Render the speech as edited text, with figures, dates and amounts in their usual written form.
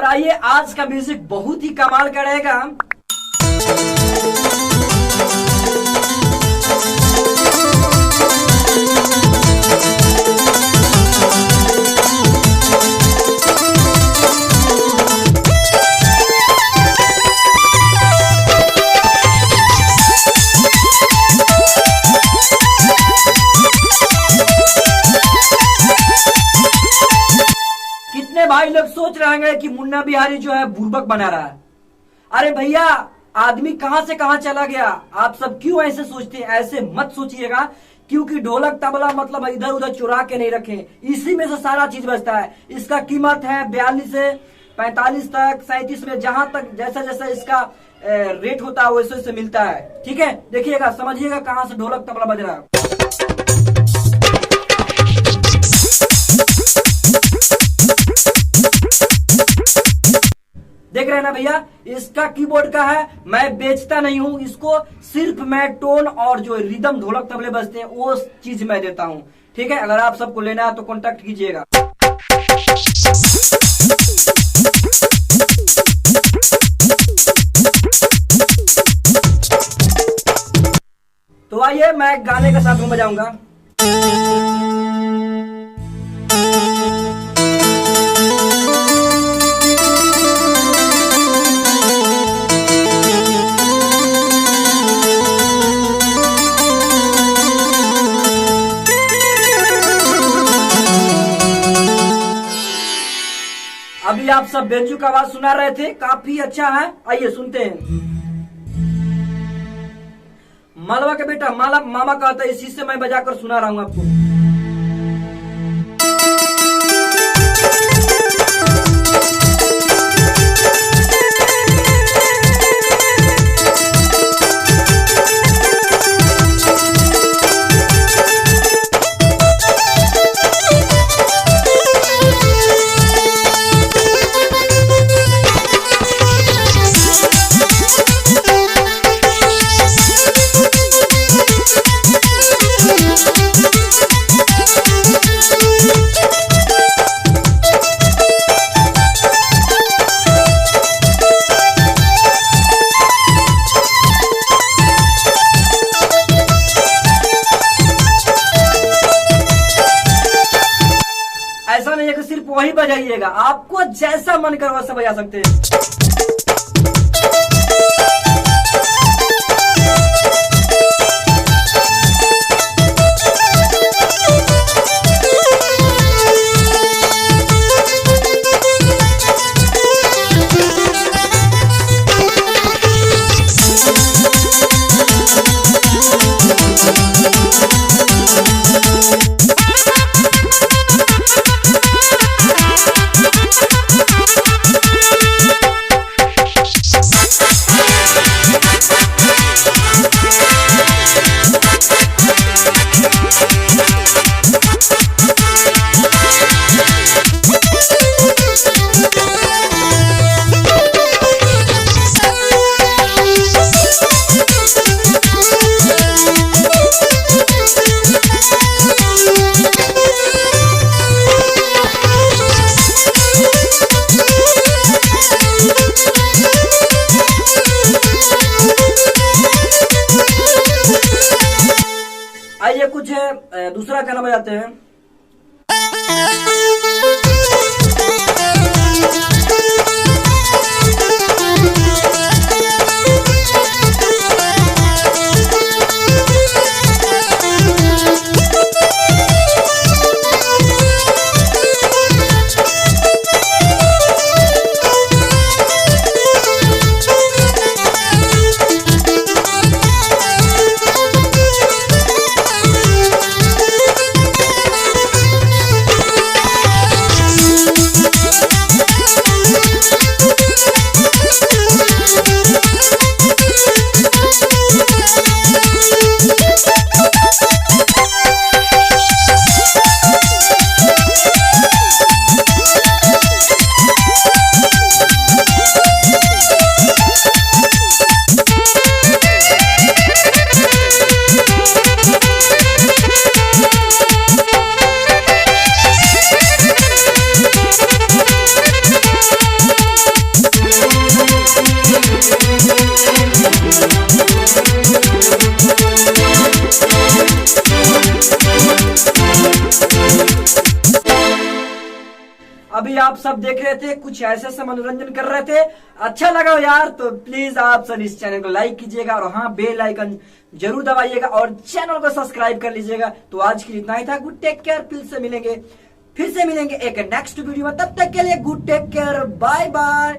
और आइए, आज का म्यूजिक बहुत ही कमाल का रहेगा। कितने भाई लोग सोच रहे होंगे कि मुन्ना बिहारी जो है बुर्बक बना रहा है। अरे भैया, आदमी कहां से कहां चला गया। आप सब क्यों ऐसे सोचते हैं? ऐसे मत सोचिएगा, क्योंकि ढोलक तबला मतलब इधर उधर चुरा के नहीं रखे, इसी में से सारा चीज बचता है। इसका कीमत है 42 से 45 तक, 37 में, जहां तक जैसा जैसा इसका रेट होता है वैसे वैसे मिलता है। ठीक है, देखिएगा, समझिएगा कहां से ढोलक तबला बज रहा है। देख रहे हैं ना भैया, इसका कीबोर्ड का है। मैं बेचता नहीं हूं इसको, सिर्फ मैं टोन और जो रिदम ढोलक तबले बजते हैं वो चीज मैं देता हूं। ठीक है, अगर आप सबको लेना है तो कांटेक्ट कीजिएगा। तो आइए, मैं गाने के साथ में बजाऊंगा। अभी आप सब बेंजू का आवाज सुना रहे थे, काफी अच्छा है। आइए सुनते हैं। मालवा के बेटा मामा कहता है, इसी से मैं बजाकर सुना रहा हूं आपको। ऐसा नहीं है कि सिर्फ वही बजाइएगा, आपको जैसा मन करे वैसा बजा सकते हैं। आइए कुछ दूसरा गाना बजाते हैं। फाइनली आप सब देख रहे थे, कुछ ऐसे ऐसे मनोरंजन कर रहे थे। अच्छा लगा हो यार तो प्लीज आप सब इस चैनल को लाइक कीजिएगा और हाँ बेल आइकन जरूर दबाइएगा और चैनल को सब्सक्राइब कर लीजिएगा। तो आज के लिए इतना ही था। गुड टेक केयर, फिर से मिलेंगे एक नेक्स्ट वीडियो में। तब तक के लिए good take care, bye by.